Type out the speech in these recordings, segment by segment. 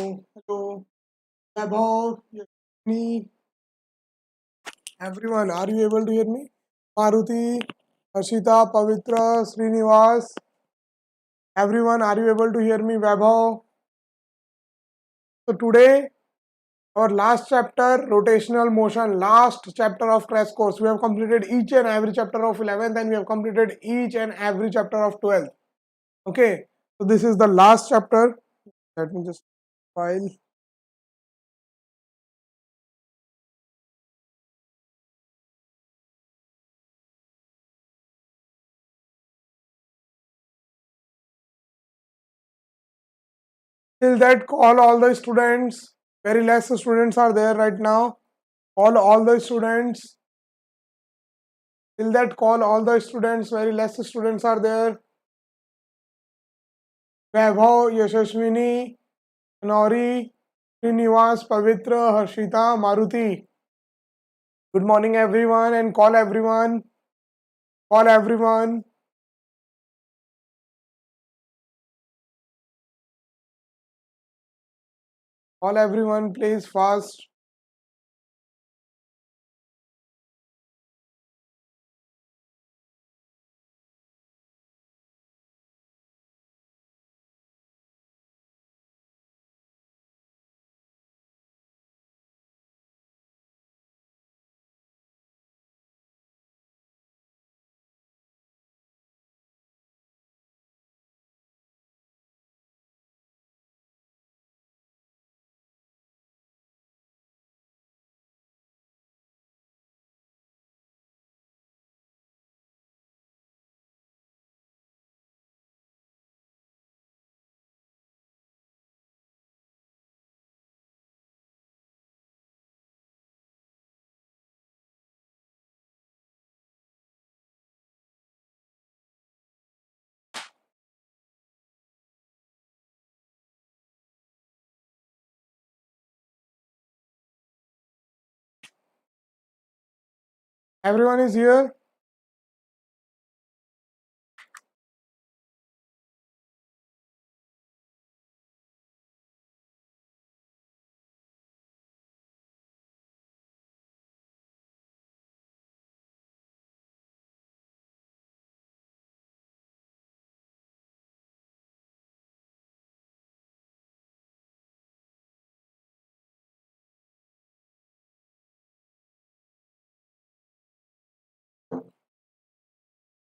hello, Vaibhav, me, everyone. Are you able to hear me? Maruti, Harshita, Pavitra, Srinivas, everyone. Are you able to hear me? Vaibhav. So today, our last chapter, rotational motion, last chapter of crash course. We have completed each and every chapter of 11th, and we have completed each and every chapter of 12th. Okay, so this is the last chapter. Let me just file. Till that, call all the students. Very less students are there right now. Call all the students. Till that, call all the students. Very less students are there. Vaibhav, Yashaswini, Nori, Srinivas, Pavitra, Harshita, Maruti. Good morning, everyone, and call everyone. Call everyone. Call everyone, please, fast. Everyone is here.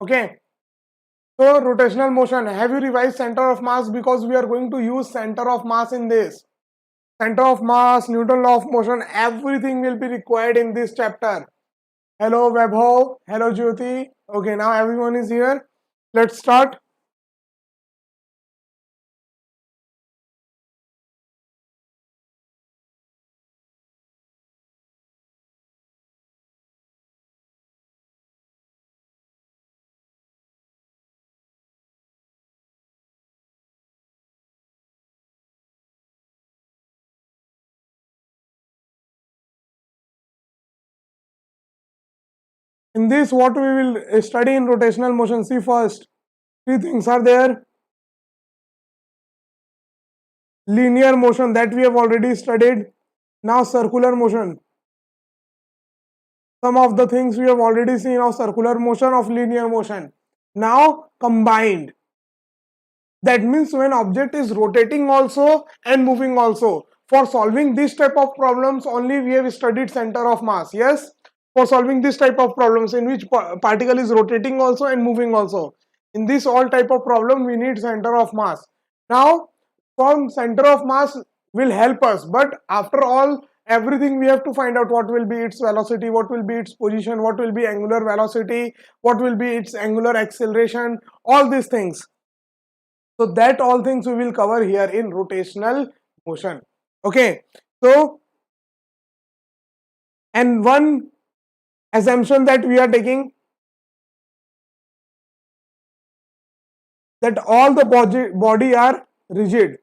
Okay. So, rotational motion. Have you revised center of mass? Because we are going to use center of mass in this. Center of mass, Newton law of motion, everything will be required in this chapter. Hello Vaibhav, hello Jyoti. Okay, now everyone is here. Let's start. In this, what we will study in rotational motion. See, first, three things are there. Linear motion, that we have already studied. Now circular motion. Some of the things we have already seen of circular motion, of linear motion. Now combined. That means when object is rotating also and moving also. For solving this type of problems only we have studied center of mass. Yes, for solving this type of problems in which particle is rotating also and moving also. In this all type of problem we need center of mass. Now from center of mass will help us, but after all everything we have to find out what will be its velocity, what will be its position, what will be angular velocity, what will be its angular acceleration, all these things. So that all things we will cover here in rotational motion. Okay, so and one assumption that we are taking, that all the body are rigid.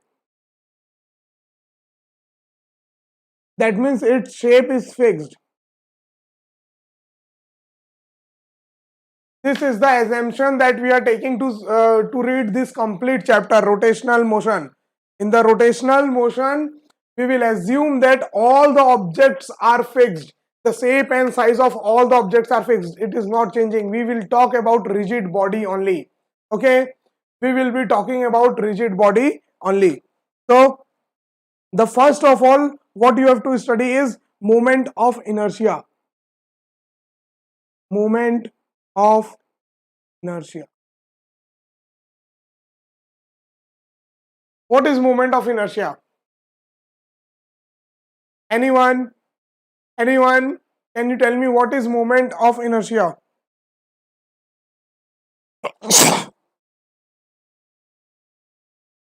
That means its shape is fixed. This is the assumption that we are taking to read this complete chapter, rotational motion. In the rotational motion, we will assume that all the objects are fixed. The shape and size of all the objects are fixed. It is not changing. We will talk about rigid body only. Okay, we will be talking about rigid body only. So the first of all, what you have to study is moment of inertia. Moment of inertia. What is moment of inertia? Anyone? Anyone? Can you tell me what is moment of inertia?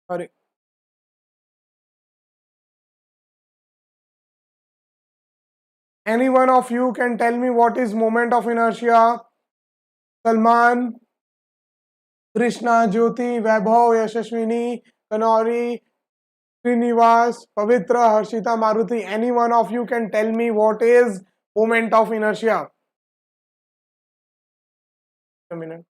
Sorry. Any one of you can tell me what is moment of inertia? Salman, Krishna, Jyoti, Vaibhav, Yashaswini, Kanori, Srinivas, Pavitra, Harshita, Maruti. Any one of you can tell me what is moment of inertia? A minute.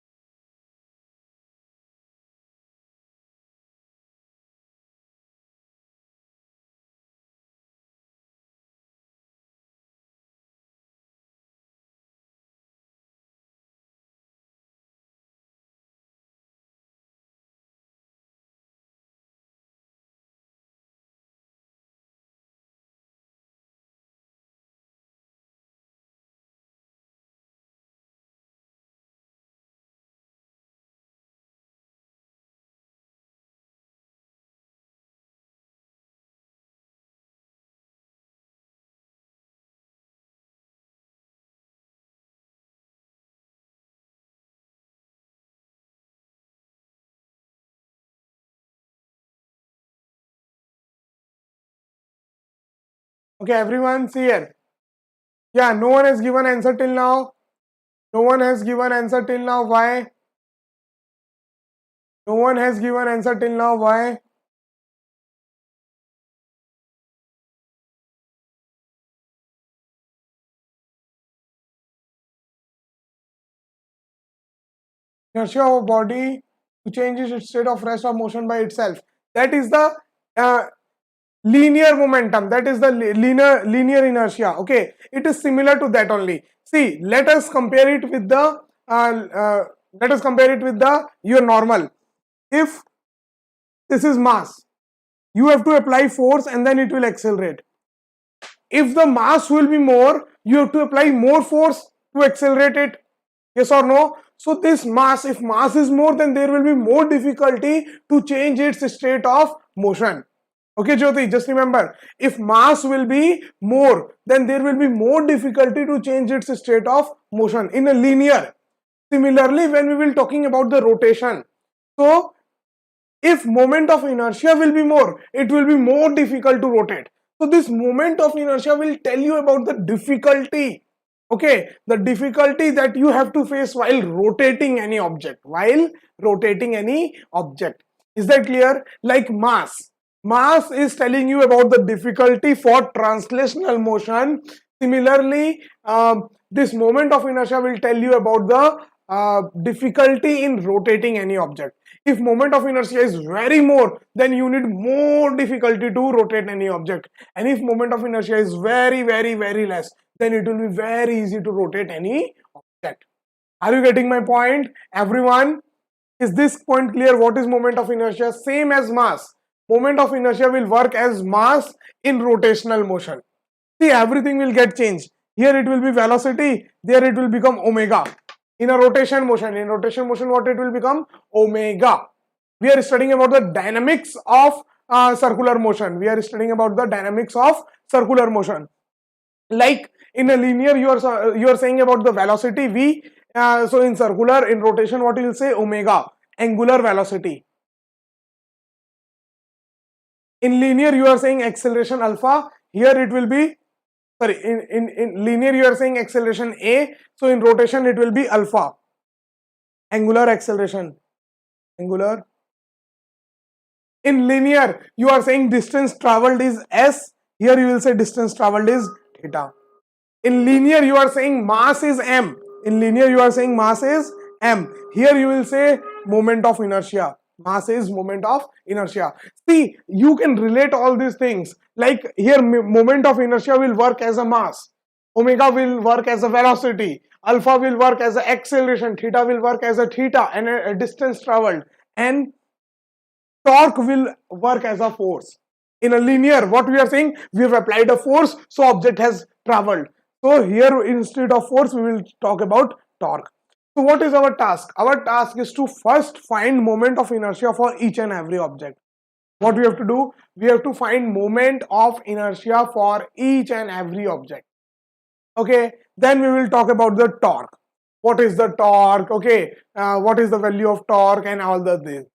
Okay, everyone's here. Yeah, no one has given answer till now. No one has given answer till now. Why? No one has given answer till now. Why? Inertia of body to change its state of rest or motion by itself. That is the linear momentum. That is the linear inertia. Okay, it is similar to that only. See, let us compare it with the your normal. If this is mass, you have to apply force and then it will accelerate. If the mass will be more, you have to apply more force to accelerate it. Yes or no? So this mass, if mass is more, then there will be more difficulty to change its state of motion. Okay, Jyoti, just remember, if mass will be more, then there will be more difficulty to change its state of motion in a linear. Similarly, when we will talking about the rotation, so if moment of inertia will be more, it will be more difficult to rotate. So this moment of inertia will tell you about the difficulty. Okay, the difficulty that you have to face while rotating any object. Is that clear? Like mass. Mass is telling you about the difficulty for translational motion. Similarly, this moment of inertia will tell you about the difficulty in rotating any object. If moment of inertia is very more, then you need more difficulty to rotate any object. And if moment of inertia is very less, then it will be very easy to rotate any object. Are you getting my point, everyone? Is this point clear? What is moment of inertia? Same as mass. Moment of inertia will work as mass in rotational motion. See, everything will get changed. Here it will be velocity, there it will become omega. In a rotation motion, what it will become? Omega. We are studying about the dynamics of circular motion. Like in a linear, you are saying about the velocity v. So in circular, in rotation, what you will say? Omega, angular velocity. In linear, you are saying acceleration alpha. Here it will be, sorry, in linear you are saying acceleration a. So in rotation it will be alpha, angular acceleration, angular. In linear you are saying distance traveled is s. Here you will say distance traveled is theta. In linear you are saying mass is m. Here you will say moment of inertia. Mass is moment of inertia. See, you can relate all these things. Like here, moment of inertia will work as a mass. Omega will work as a velocity. Alpha will work as an acceleration. Theta will work as a theta and a distance traveled. And torque will work as a force. In a linear, what we are saying, we have applied a force, so object has traveled. So here, instead of force, we will talk about torque. So what is our task? Our task is to first find moment of inertia for each and every object. What we have to do? We have to find moment of inertia for each and every object. Okay, then we will talk about the torque. What is the torque? Okay, what is the value of torque and all the things.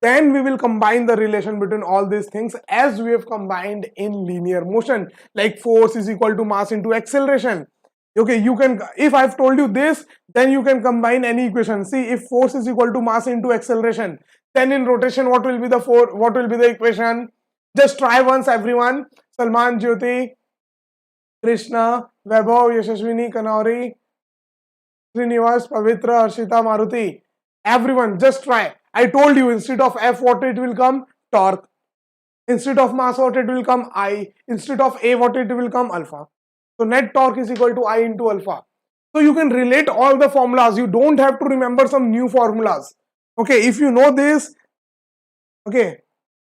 Then we will combine the relation between all these things as we have combined in linear motion, like force is equal to mass into acceleration. Okay, you can, if I've told you this, then you can combine any equation. See, if force is equal to mass into acceleration, then in rotation, what will be the equation? Just try once, everyone. Salman, Jyoti, Krishna, Vaibhav, Yashaswini, Kanauri, Srinivas, Pavitra, Arshita, Maruti. Everyone, just try. I told you, instead of F, what it will come? Torque. Instead of mass, what it will come? I. Instead of A, what it will come? Alpha. So net torque is equal to I into alpha. So you can relate all the formulas. You don't have to remember some new formulas. Okay, if you know this, okay,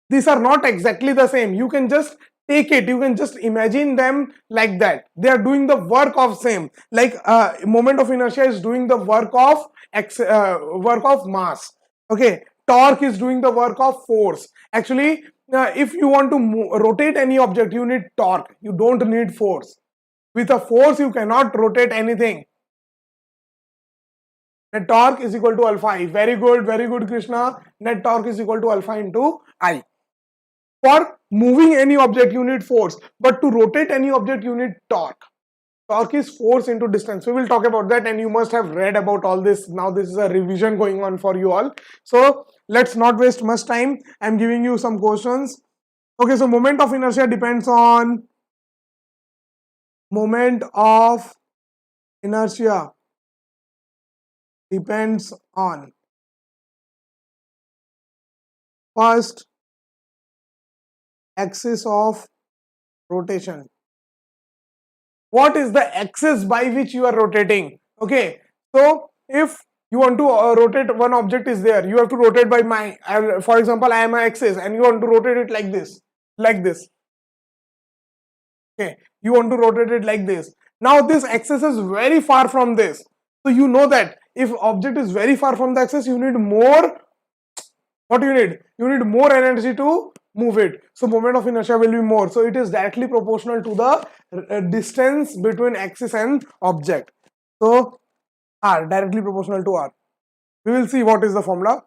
these are not exactly the same. You can just take it, you can just imagine them like that. They are doing the work of same. Like moment of inertia is doing the work of mass. Okay, torque is doing the work of force. Actually, if you want to rotate any object, you need torque. You don't need force. With a force, you cannot rotate anything. Net torque is equal to alpha I. Very good, Krishna. Net torque is equal to alpha into I. For moving any object, you need force. But to rotate any object, you need torque. Torque is force into distance. We will talk about that, and you must have read about all this. Now this is a revision going on for you all. So let's not waste much time. I'm giving you some questions. Okay, so moment of inertia depends on moment of inertia depends on first axis of rotation. What is the axis by which you are rotating? Okay, so if you want to rotate one object is there, you have to rotate by my, for example, I am an axis and you want to rotate it like this. Okay, you want to rotate it like this. Now this axis is very far from this. So you know that if object is very far from the axis, you need more, what you need? You need more energy to move it. So moment of inertia will be more. So it is directly proportional to the distance between axis and object. So R, directly proportional to R. We will see what is the formula.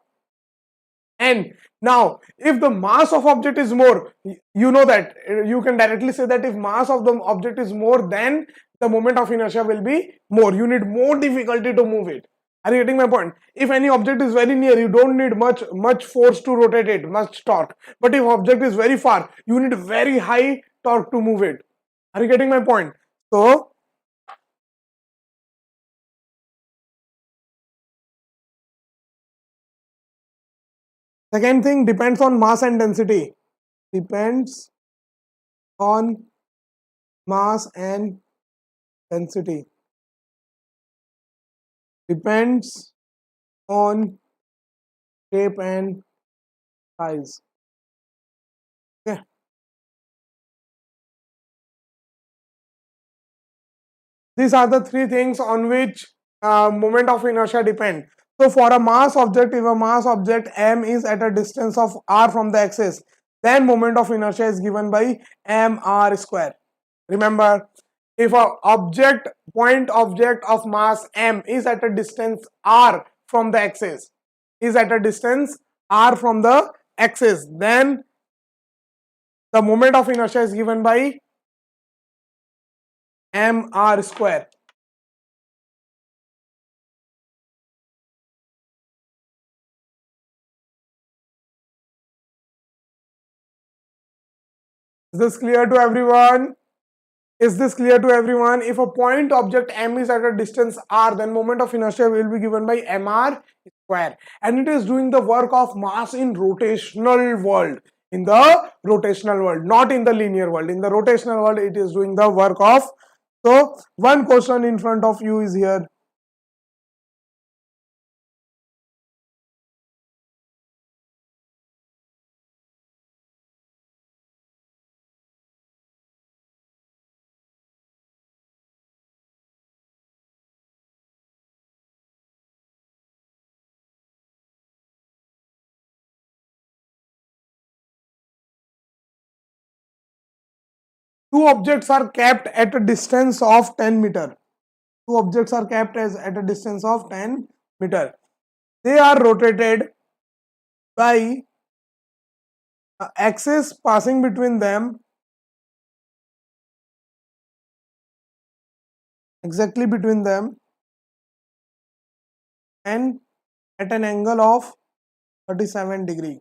And now, if the mass of object is more, you know that you can directly say that if mass of the object is more, then the moment of inertia will be more. You need more difficulty to move it. Are you getting my point? If any object is very near, you don't need much force to rotate it, much torque. But if object is very far, you need very high torque to move it. Are you getting my point? So second thing, depends on mass and density. Depends on mass and density. Depends on shape and size. Okay. These are the three things on which moment of inertia depend. So for a mass object, if a mass object m is at a distance of r from the axis, then moment of inertia is given by mr square. Remember, if a point object of mass m is at a distance r from the axis, then the moment of inertia is given by mr square. Is this clear to everyone? If a point object m is at a distance r, then moment of inertia will be given by mr square, and it is doing the work of mass in rotational world. In the rotational world, not in the linear world. In the rotational world, it is doing the work of. So one question in front of you is here. Two objects are kept at a distance of 10 meter. Two objects are kept at a distance of 10 meter. They are rotated by axis passing between them, exactly between them, and at an angle of 37 degree.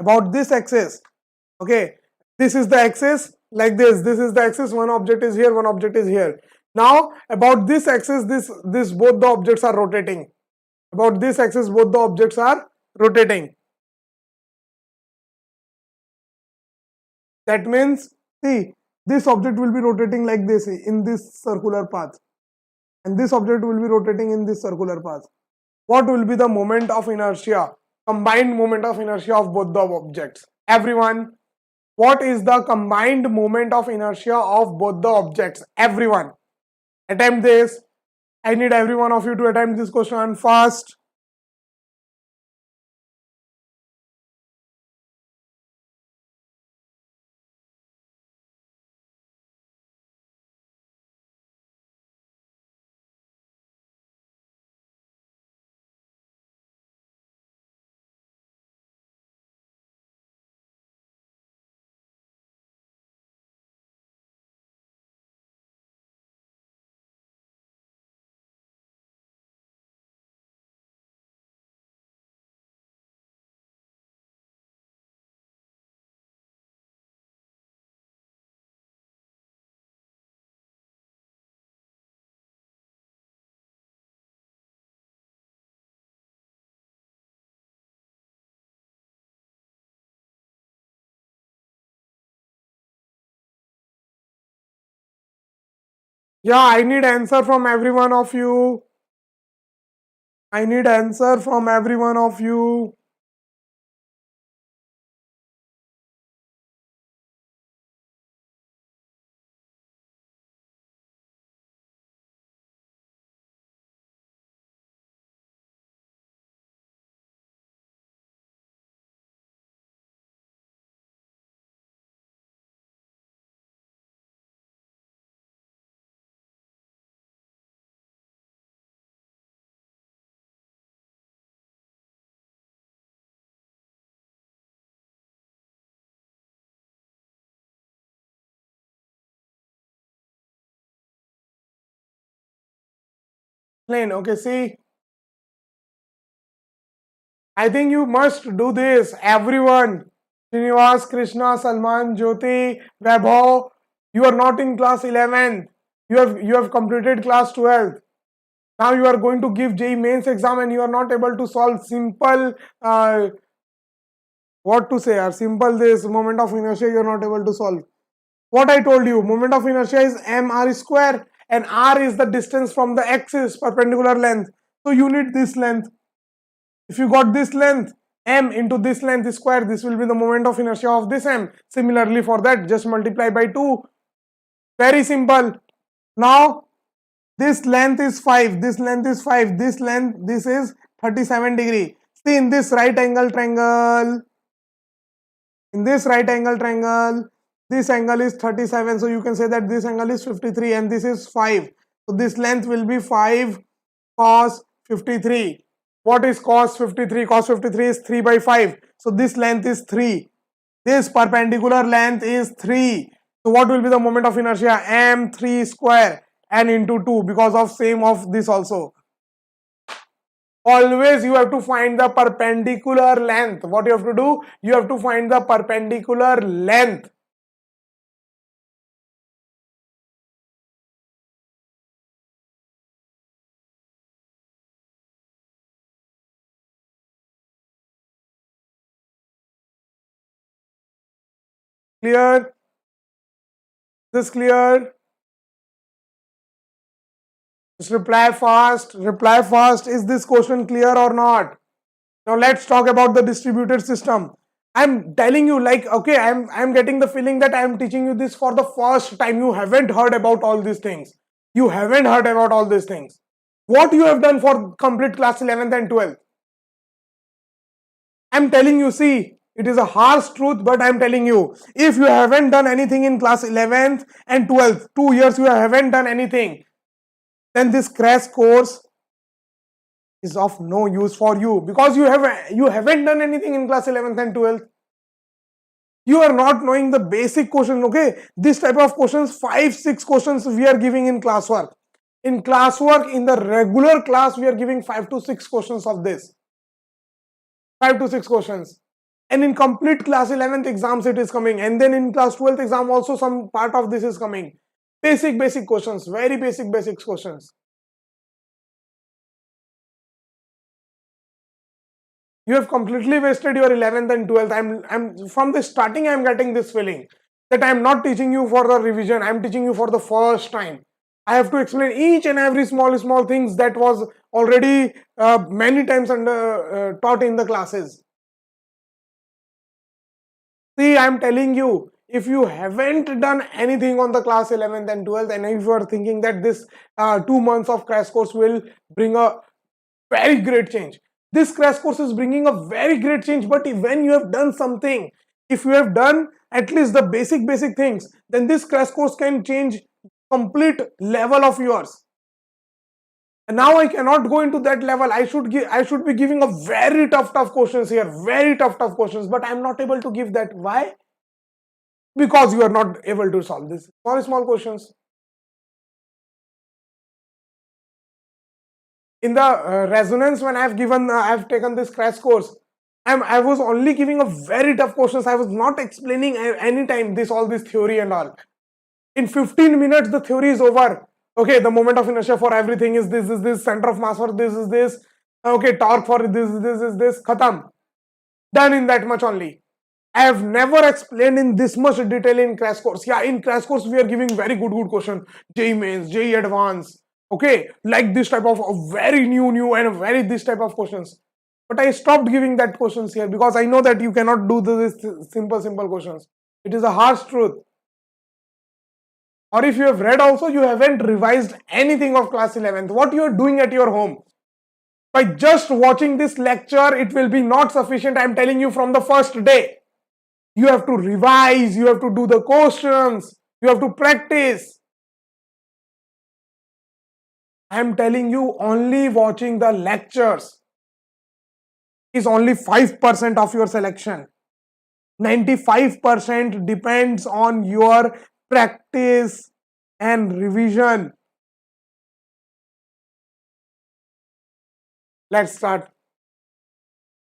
About this axis, okay, this is the axis, like this is the axis, one object is here, one object is here. Now about this axis, this both the objects are rotating. About this axis, both the objects are rotating. That means, see, this object will be rotating like this in this circular path, and this object will be rotating in this circular path. What will be the moment of inertia, combined moment of inertia of both the objects? Everyone, what is the combined moment of inertia of both the objects? Everyone, attempt this. I need every one of you to attempt this question fast. Yeah, I need answer from every one of you. I need answer from every one of you. Plain, okay, see, I think you must do this, everyone. Srinivas, Krishna, Salman, Jyoti, Vaibhav, you are not in class 11th. You have completed class 12th. Now you are going to give JEE Mains exam and you are not able to solve simple, what to say, simple this moment of inertia you are not able to solve. What I told you, moment of inertia is mr square, and r is the distance from the axis, perpendicular length. So you need this length. If you got this length, m into this length square, this will be the moment of inertia of this m. Similarly for that, just multiply by 2. Very simple. Now this length is 5, this length is 5, this length, this is 37 degree. See, in this right angle triangle, this angle is 37, so you can say that this angle is 53 and this is 5. So this length will be 5 cos 53. What is cos 53? Cos 53 is 3 by 5. So this length is 3. This perpendicular length is 3. So what will be the moment of inertia? m3 square n into 2, because of same of this also. Always you have to find the perpendicular length. What you have to do? You have to find the perpendicular length. Clear? This clear? Just reply fast. Reply fast. Is this question clear or not? Now let's talk about the distributed system. I'm telling you, like, okay, I'm getting the feeling that I'm teaching you this for the first time. You haven't heard about all these things. You haven't heard about all these things. What you have done for complete class 11th and 12th? I'm telling you, see, it is a harsh truth, but I'm telling you, if you haven't done anything in class 11th and 12th, 2 years you haven't done anything, then this crash course is of no use for you, because you haven't done anything in class 11th and 12th. You are not knowing the basic questions. Okay, this type of questions, 5-6 questions we are giving in classwork. In classwork, in the regular class, we are giving 5 to 6 questions of this. 5 to 6 questions. And in complete class 11th exams it is coming, and then in class 12th exam also some part of this is coming. Basic questions, very basic questions. You have completely wasted your 11th and 12th. I'm from the starting I'm getting this feeling that I'm not teaching you for the revision. I'm teaching you for the first time. I have to explain each and every small things that was already many times taught in the classes. See, I'm telling you, if you haven't done anything on the class 11th and 12th, and if you are thinking that this 2 months of crash course will bring a very great change, this crash course is bringing a very great change. But when you have done something, if you have done at least the basic things, then this crash course can change complete level of yours. And now I cannot go into that level. I should be giving a very tough questions here, very tough questions, but I'm not able to give that. Why? Because you are not able to solve this small questions. In the resonance, when I've taken this crash course, I was only giving a very tough questions. I was not explaining any time all this theory and all. In 15 minutes the theory is over. Okay, the moment of inertia for everything is this, center of mass for this is this, okay, torque for this is this, khatam. Done in that much only. I have never explained in this much detail in crash course. Yeah, in crash course we are giving very good question. JEE Mains, JEE Advanced. Okay, like this type of very new and very this type of questions. But I stopped giving that questions here because I know that you cannot do this simple questions. It is a harsh truth. Or if you have read also, you haven't revised anything of class 11th. What you are doing at your home? By just watching this lecture, it will be not sufficient. I am telling you from the first day. You have to revise, you have to do the questions, you have to practice. I am telling you, only watching the lectures is only 5% of your selection. 95% depends on your practice and revision. Let's start.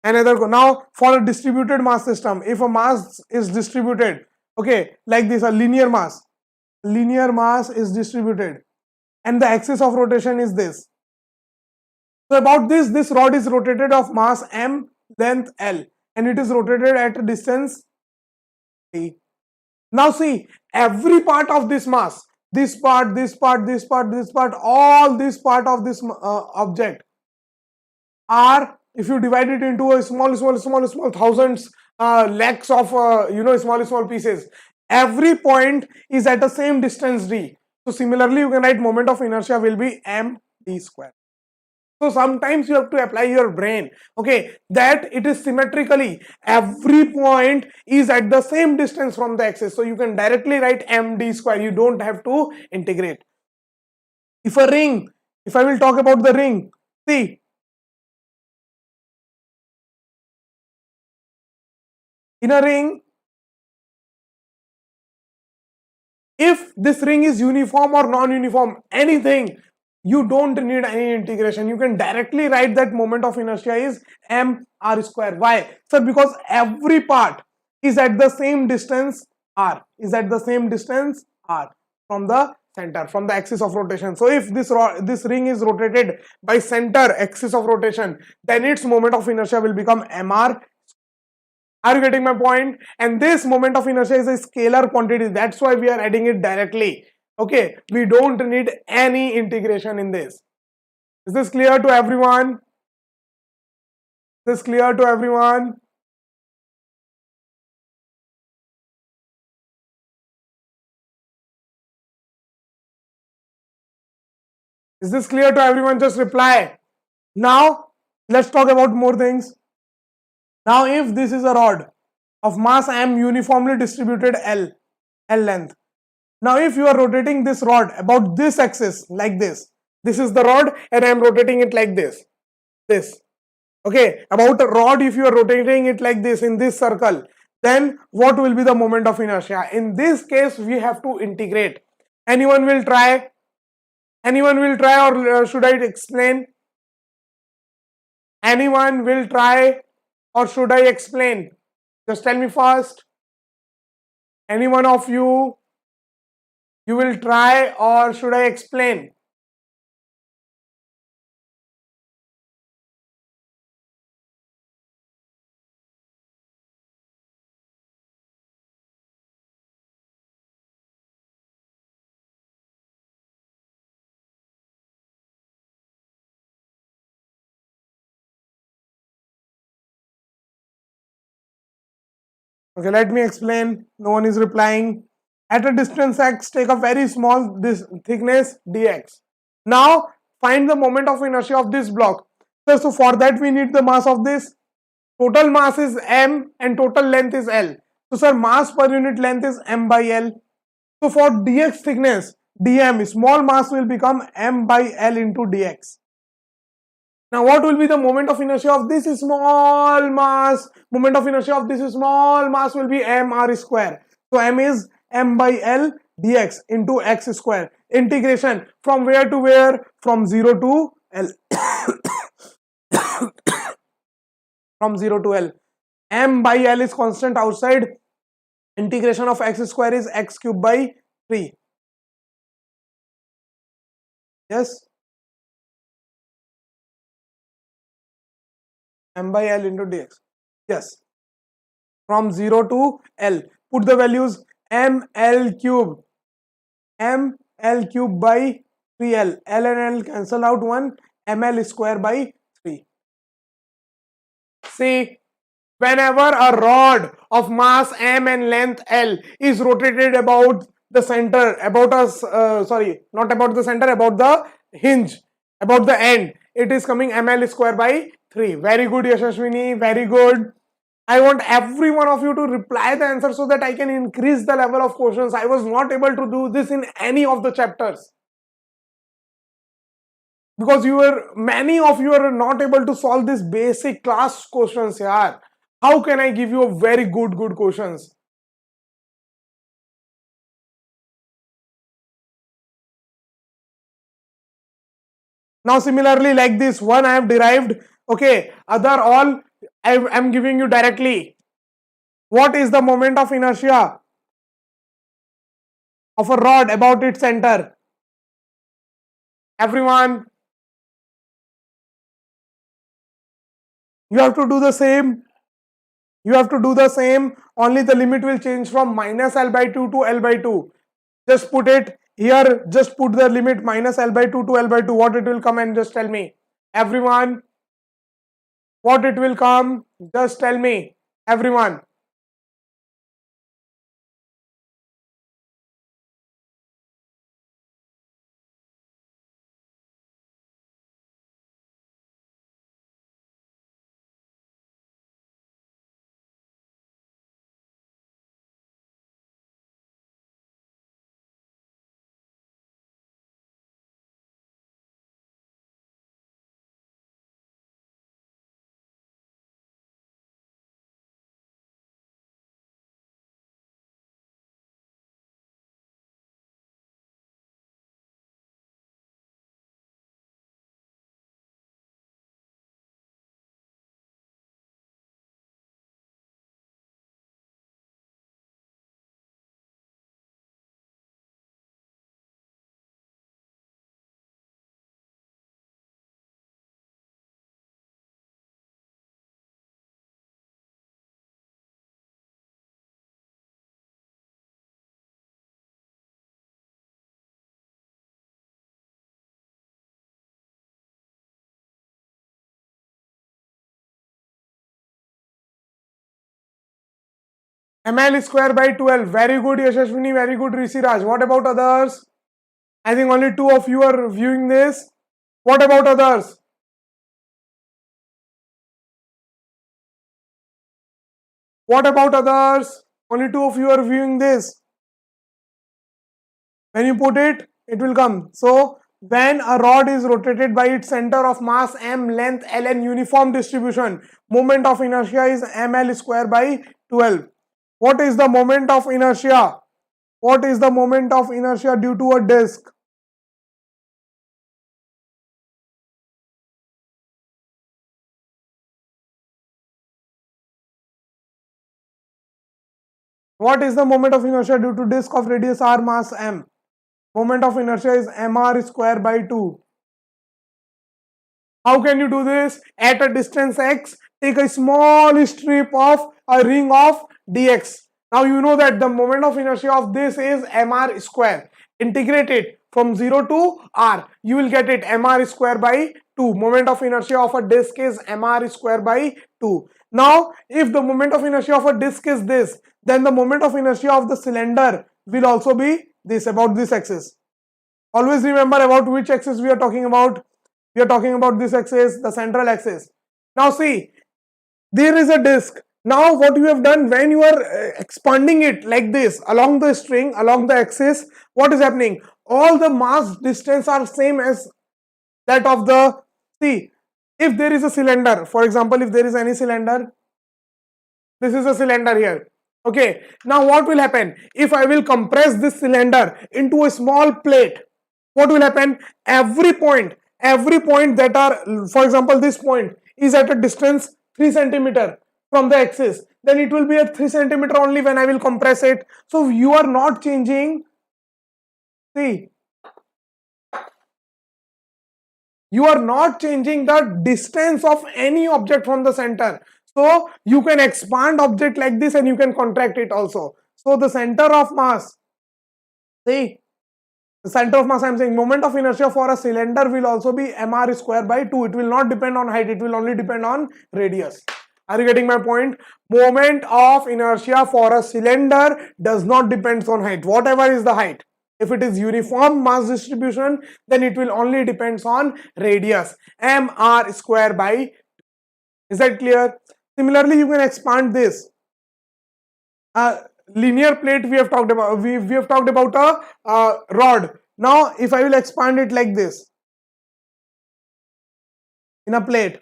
Another now for a distributed mass system, if a mass is distributed, okay, like this, a linear mass is distributed, and the axis of rotation is this. So about this rod is rotated of mass m, length L, and it is rotated at a distance T. Now see, every part of this mass, this part, all this part of this object are, if you divide it into a small thousands lakhs of small pieces, every point is at the same distance d. So similarly you can write moment of inertia will be m d square. So sometimes you have to apply your brain, okay, that it is symmetrically, every point is at the same distance from the axis, so you can directly write m d square. You don't have to integrate. If a ring, if I will talk about the ring, see, in a ring, if this ring is uniform or non-uniform, anything, you don't need any integration. You can directly write that moment of inertia is m r square. Why? Sir, because every part is at the same distance r, from the center, from the axis of rotation. So if this ring is rotated by center axis of rotation, then its moment of inertia will become mr. Are you getting my point? And this moment of inertia is a scalar quantity. That's why we are adding it directly. Okay, we don't need any integration in this. Is this clear to everyone? Is this clear to everyone? Is this clear to everyone? Just reply. Now, let's talk about more things. Now, if this is a rod of mass m uniformly distributed L length. Now, if you are rotating this rod about this axis like this is the rod and I am rotating it like this. Okay, about a rod, if you are rotating it like this in this circle, then what will be the moment of inertia? In this case, we have to integrate. Anyone will try? Anyone will try, or should I explain? Anyone will try or should I explain? Just tell me first. Any one of you will try or should I explain? Okay, let me explain. No one is replying. At a distance x, take a very small thickness dx. Now find the moment of inertia of this block. So for that we need the mass of this. Total mass is m and total length is L. So sir, mass per unit length is m by L. So for dx thickness, dm, small mass will become m by L into dx. Now what will be the moment of inertia of this small mass? Moment of inertia of this small mass will be mr square. So m is m by L dx into x square. Integration from where to where? From 0 to L. From 0 to L. M by L is constant outside. Integration of x square is x cube by 3. Yes. M by L into dx. Yes. From 0 to L. Put the values ml cube. ml cube by 3l. L and L cancel out 1. ml square by 3. See, whenever a rod of mass m and length L is rotated about the center, about us, not about the center, about the hinge, about the end, it is coming ml square by 3. Very good, Yashashwini, very good. I want every one of you to reply the answer so that I can increase the level of questions. I was not able to do this in any of the chapters because many of you are not able to solve this basic class questions here. How can I give you a very good questions? Now similarly like this one I have derived, okay, other all I am giving you directly. What is the moment of inertia of a rod about its center? Everyone, you have to do the same. You have to do the same, only the limit will change from minus L by 2 to L by 2. Just put it here, just put the limit minus L by 2 to L by 2. What it will come and just tell me. Everyone, what it will come, just tell me. Everyone. ml square by 12. Very good, Yashashwini. Very good, Risiraj. What about others? I think only 2 of you are viewing this. What about others? What about others? Only 2 of you are viewing this. When you put it, it will come. So, when a rod is rotated by its center of mass m, length L and uniform distribution, moment of inertia is ml square by 12. What is the moment of inertia? What is the moment of inertia due to a disk? What is the moment of inertia due to disk of radius r, mass m? Moment of inertia is mr square by 2. How can you do this? At a distance x, take a small strip of a ring of dx. Now you know that the moment of inertia of this is mr square. Integrate it from 0 to r. You will get it mr square by 2. Moment of inertia of a disk is mr square by 2. Now, if the moment of inertia of a disk is this, then the moment of inertia of the cylinder will also be this, about this axis. Always remember about which axis we are talking about. We are talking about this axis, the central axis. Now see, there is a disk. Now what you have done, when you are expanding it like this along the string, along the axis, what is happening? All the mass distance are same as that of the, see, if there is a cylinder, for example, if there is any cylinder, this is a cylinder here. Okay, now what will happen? If I will compress this cylinder into a small plate, what will happen? Every point that are, for example, this point is at a distance 3 centimeter from the axis, then it will be at 3 centimeter only when I will compress it. So you are not changing, see, you are not changing the distance of any object from the center. So you can expand object like this and you can contract it also. So the center of mass, see, the center of mass, I am saying, moment of inertia for a cylinder will also be mr square by 2. It will not depend on height, it will only depend on radius. Are you getting my point? Moment of inertia for a cylinder does not depend on height, whatever is the height. If it is uniform mass distribution, then it will only depends on radius, mr square by 2. Is that clear? Similarly, you can expand this. Linear plate we have talked about. We have talked about a rod. Now, if I will expand it like this in a plate,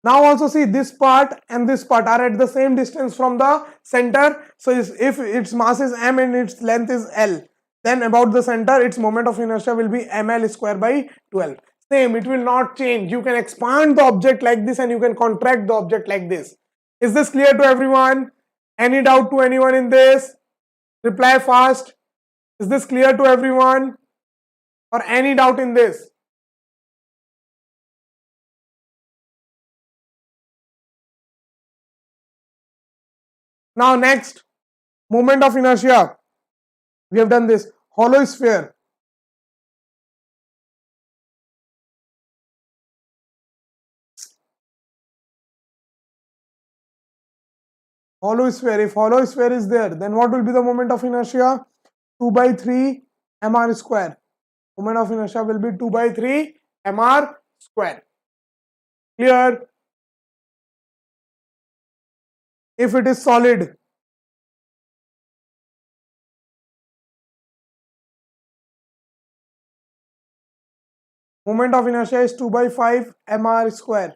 now also see, this part and this part are at the same distance from the center. So if its mass is m and its length is L, then about the center its moment of inertia will be ml square by 12. Same, it will not change. You can expand the object like this and you can contract the object like this. Is this clear to everyone? Any doubt to anyone in this? Reply fast. Is this clear to everyone? Or any doubt in this? Now next, moment of inertia. We have done this. Hollow sphere. Hollow sphere. If hollow sphere is there, then what will be the moment of inertia? 2 by 3 mr square. Moment of inertia will be 2 by 3 mr square. Clear? If it is solid, moment of inertia is 2 by 5 mr square.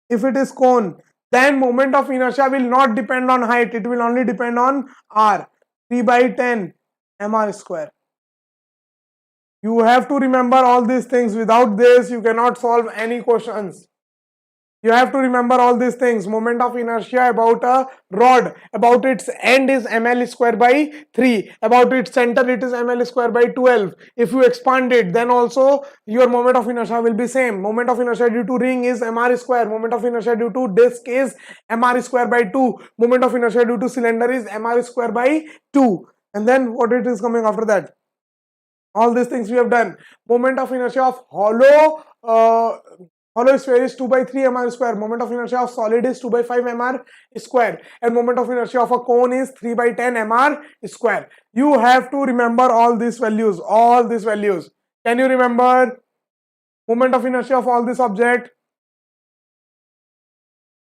If it is cone, then moment of inertia will not depend on height, it will only depend on r. 3 by 10 mr square. You have to remember all these things. Without this, you cannot solve any questions. You have to remember all these things. Moment of inertia about a rod, about its end is ml square by 3. About its center, it is ml square by 12. If you expand it, then also your moment of inertia will be same. Moment of inertia due to ring is mr square. Moment of inertia due to disk is mr square by 2. Moment of inertia due to cylinder is mr square by 2. And then what it is coming after that? All these things we have done. Moment of inertia of hollow sphere is 2 by 3 mr square. Moment of inertia of solid is 2 by 5 mr square. And moment of inertia of a cone is 3 by 10 mr square. You have to remember all these values. All these values. Can you remember moment of inertia of all this object?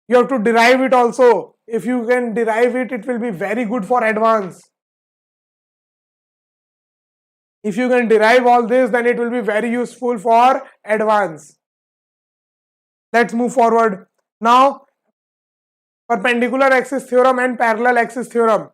You have to derive it also. If you can derive it, it will be very good for advance. If you can derive all this, then it will be very useful for advance. Let's move forward. Now, perpendicular axis theorem and parallel axis theorem.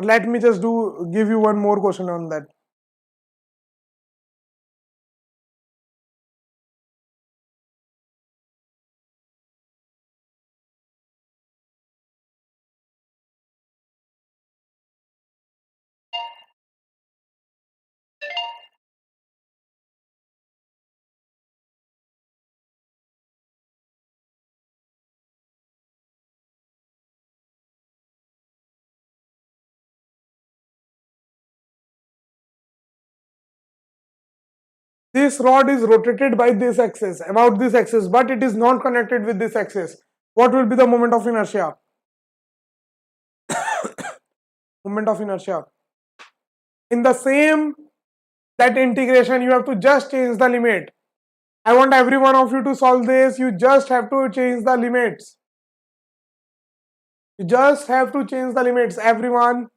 Let me just give you one more question on that. This rod is rotated by this axis, about this axis, but it is not connected with this axis. What will be the moment of inertia? Moment of inertia. In the same that integration, you have to just change the limit. I want every one of you to solve this. You just have to change the limits. You just have to change the limits, everyone.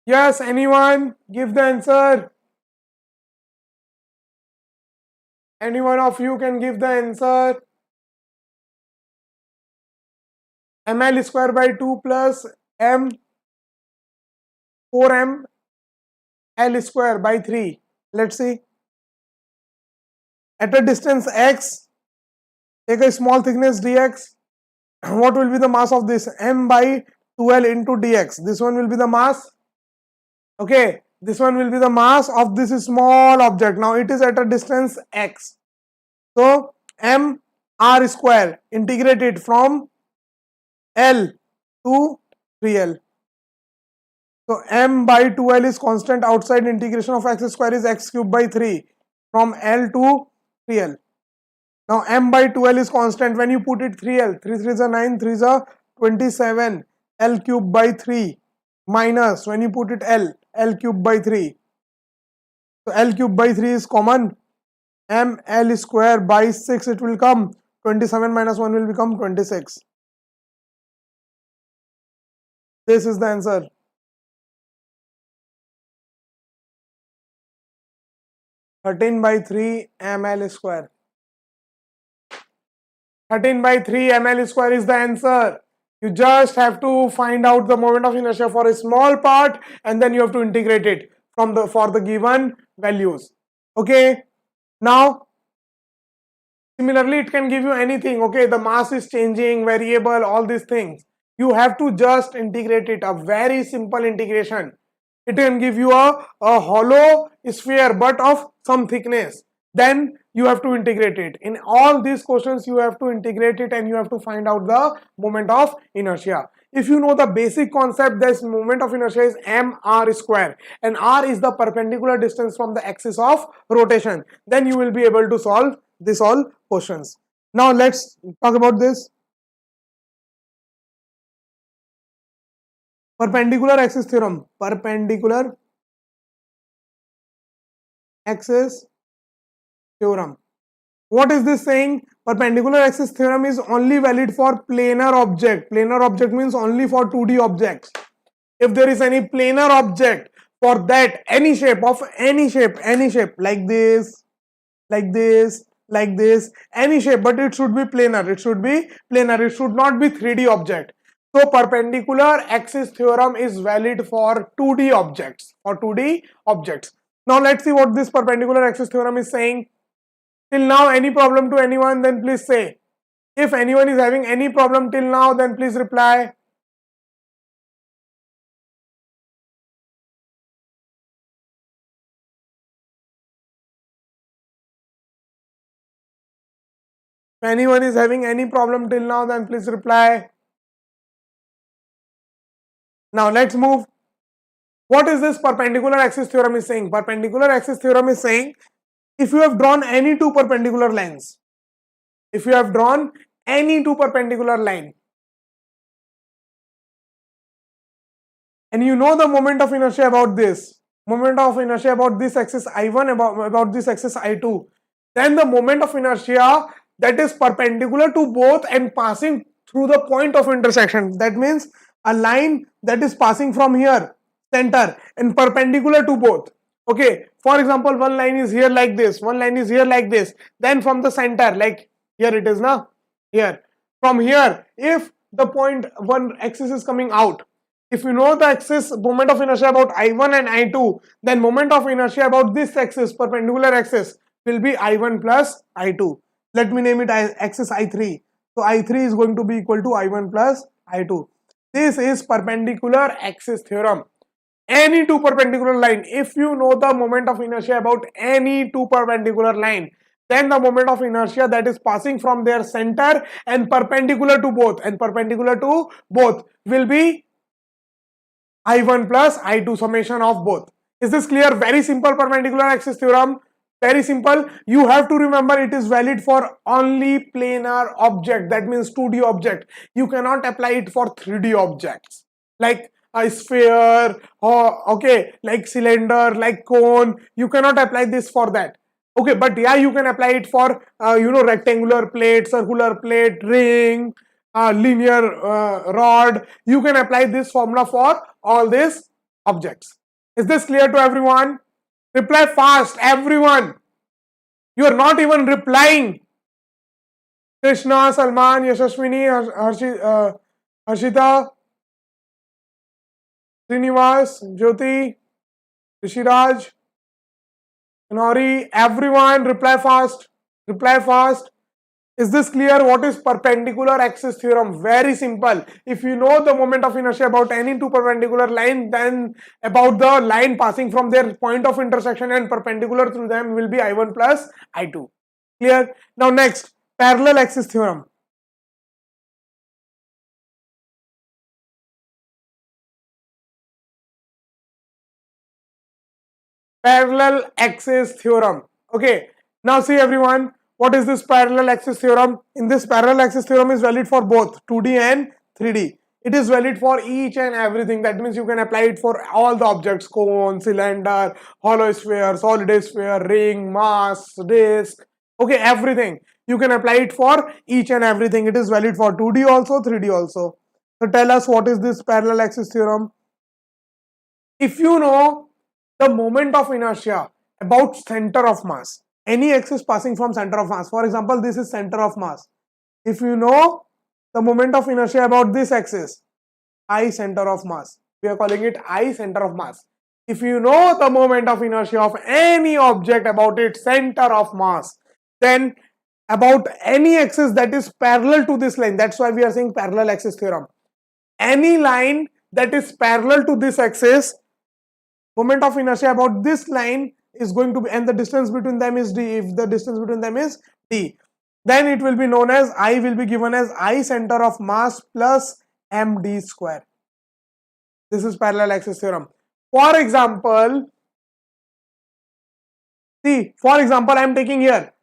Yes, anyone? Give the answer. Any one of you can give the answer. ml square by 2 plus m 4m l square by 3. Let's see. At a distance x, take a small thickness dx. What will be the mass of this? M by 2l into dx. This one will be the mass. Okay, this one will be the mass of this small object. Now it is at a distance x. So m r square integrated from l to 3l. So m by 2l is constant outside. Integration of x square is x cube by 3 from l to 3l. Now m by 2l is constant. When you put it 3l, 3 3s are 9, 3s are 27, l cube by 3 minus, when you put it l cube by 3. So l cube by 3 is common. M l square by 6 it will come. 27 minus 1 will become 26. This is the answer. (13 by 3 ml square). 13 by 3 ml square is the answer. You just have to find out the moment of inertia for a small part and then you have to integrate it from for the given values. Okay. Now, similarly, it can give you anything. Okay, the mass is changing, variable, all these things. You have to just integrate it. A very simple integration. It can give you a hollow sphere but of some thickness. Then you have to integrate it. In all these questions, you have to integrate it and you have to find out the moment of inertia. If you know the basic concept, this moment of inertia is mr square, and r is the perpendicular distance from the axis of rotation. Then you will be able to solve this all questions. Now let's talk about this. Perpendicular axis theorem. Perpendicular axis theorem. What is this saying? Perpendicular axis theorem is only valid for planar object. Planar object means only for 2D objects. If there is any planar object, for that any shape of any shape like this, like this, like this, any shape, but it should be planar. It should be planar. It should not be 3D object. So perpendicular axis theorem is valid for 2D objects. For 2D objects. Now let's see what this perpendicular axis theorem is saying. Till now, any problem to anyone, then please say. If anyone is having any problem till now, then please reply. If anyone is having any problem till now, then please reply. Now let's move. What is this perpendicular axis theorem is saying? Perpendicular axis theorem is saying, if you have drawn any two perpendicular lines, if you have drawn any two perpendicular line, and you know the moment of inertia about this, moment of inertia about this axis I1, about this axis I2, then the moment of inertia that is perpendicular to both and passing through the point of intersection. That means a line that is passing from here, center, and perpendicular to both. Okay, for example, one line is here like this, one line is here like this, then from the center, like here it is now, here. From here, if the point one axis is coming out, if you know the axis moment of inertia about I1 and I2, then moment of inertia about this axis, perpendicular axis, will be I1 plus I2. Let me name it axis I3. So I3 is going to be equal to I1 plus I2. This is perpendicular axis theorem. Any two perpendicular line, if you know the moment of inertia about any two perpendicular line, then the moment of inertia that is passing from their center and perpendicular to both will be I1 plus I2 summation of both. Is this clear? Very simple perpendicular axis theorem. Very simple. You have to remember it is valid for only planar object. That means 2D object. You cannot apply it for 3D objects like a sphere, or okay, like cylinder, like cone. You cannot apply this for that. Okay, but yeah, you can apply it for rectangular plate, circular plate, ring, linear rod. You can apply this formula for all these objects. Is this clear to everyone? Reply fast, everyone. You are not even replying. Krishna, Salman, Yashaswini, Harshita, Srinivas, Jyoti, Rishiraj, Nori, everyone reply fast. Reply fast. Is this clear? What is perpendicular axis theorem? Very simple. If you know the moment of inertia about any two perpendicular line, then about the line passing from their point of intersection and perpendicular through them will be I1 plus I2. Clear? Now next, parallel axis theorem. Parallel axis theorem. Okay. Now see everyone. What is this parallel axis theorem? In this parallel axis theorem is valid for both 2D and 3D. It is valid for each and everything. That means you can apply it for all the objects: cone, cylinder, hollow sphere, solid sphere, ring, mass, disk. Okay, everything. You can apply it for each and everything. It is valid for 2D also, 3D also. So tell us, what is this parallel axis theorem? If you know the moment of inertia about center of mass, any axis passing from center of mass, for example, this is center of mass. If you know the moment of inertia about this axis, I center of mass, we are calling it I center of mass. If you know the moment of inertia of any object about its center of mass, then about any axis that is parallel to this line, that's why we are saying parallel axis theorem. Any line that is parallel to this axis, moment of inertia about this line is going to be, and the distance between them is d. If the distance between them is d, then it will be known as, I will be given as I center of mass plus md square. This is parallel axis theorem. For example, see, for example, I am taking here.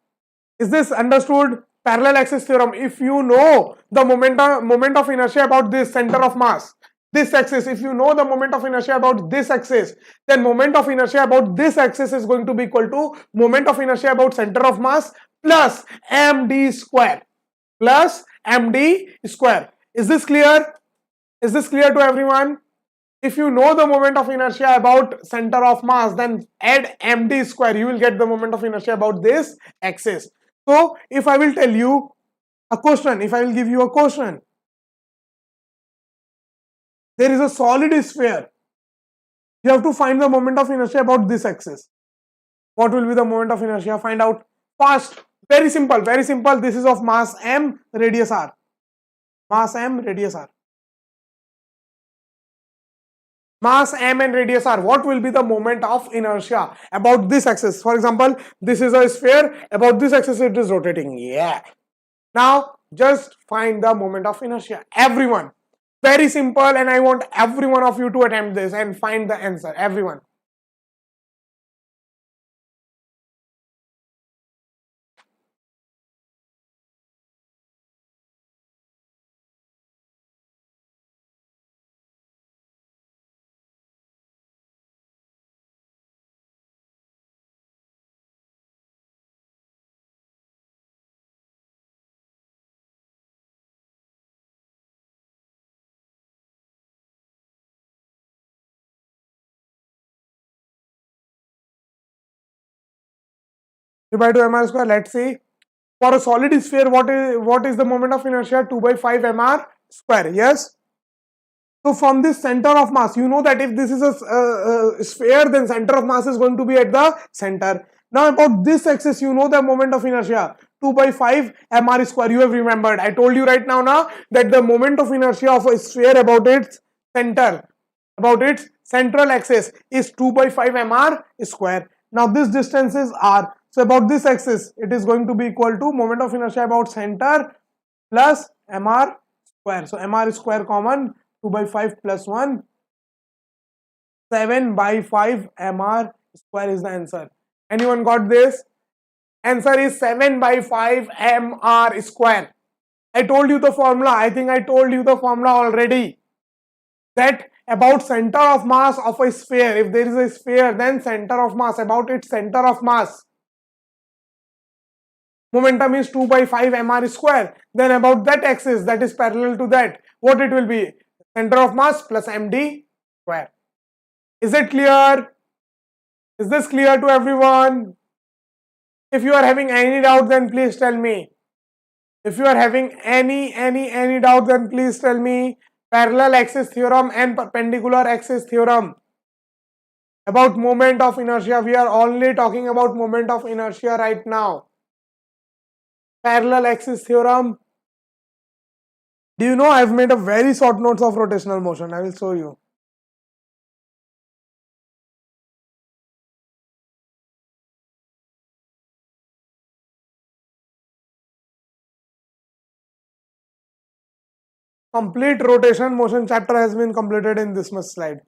Is this understood? Parallel axis theorem. If you know the moment of inertia about this center of mass, this axis, if you know the moment of inertia about this axis, then moment of inertia about this axis is going to be equal to moment of inertia about center of mass plus md square. Plus md square. Is this clear? Is this clear to everyone? If you know the moment of inertia about center of mass, then add md square. You will get the moment of inertia about this axis. So if I will tell you a question, if I will give you a question, there is a solid sphere. You have to find the moment of inertia about this axis. What will be the moment of inertia? Find out fast. Very simple, very simple. This is of mass m, radius r. Mass m, radius r. Mass m and radius r. What will be the moment of inertia about this axis? For example, this is a sphere. About this axis it is rotating. Yeah. Now just find the moment of inertia. Everyone. Very simple, and I want every one of you to attempt this and find the answer. Everyone. By 2 mr square. Let's see. For a solid sphere, what is the moment of inertia? 2 by 5 mr square. Yes. So from this center of mass, you know that if this is a sphere, then center of mass is going to be at the center. Now about this axis, you know the moment of inertia, 2 by 5 mr square. You have remembered. I told you right now that the moment of inertia of a sphere about its center, about its central axis is 2 by 5 mr square. Now this distance is r. So about this axis, it is going to be equal to moment of inertia about center plus mr square. So mr square common, 2 by 5 plus 1, 7 by 5 mr square is the answer. Anyone got this? Answer is 7 by 5 mr square. I told you the formula. I think I told you the formula already. That about center of mass of a sphere, if there is a sphere, then center of mass, about its center of mass, momentum is 2 by 5 mr square. Then about that axis that is parallel to that, what it will be? Center of mass plus md square. Is it clear? Is this clear to everyone? If you are having any doubt, then please tell me. If you are having any doubt, then please tell me. Parallel axis theorem and perpendicular axis theorem. About moment of inertia, we are only talking about moment of inertia right now. Parallel axis theorem. Do you know I've made a very short notes of rotational motion? I will show you. Complete rotation motion chapter has been completed in this much slide.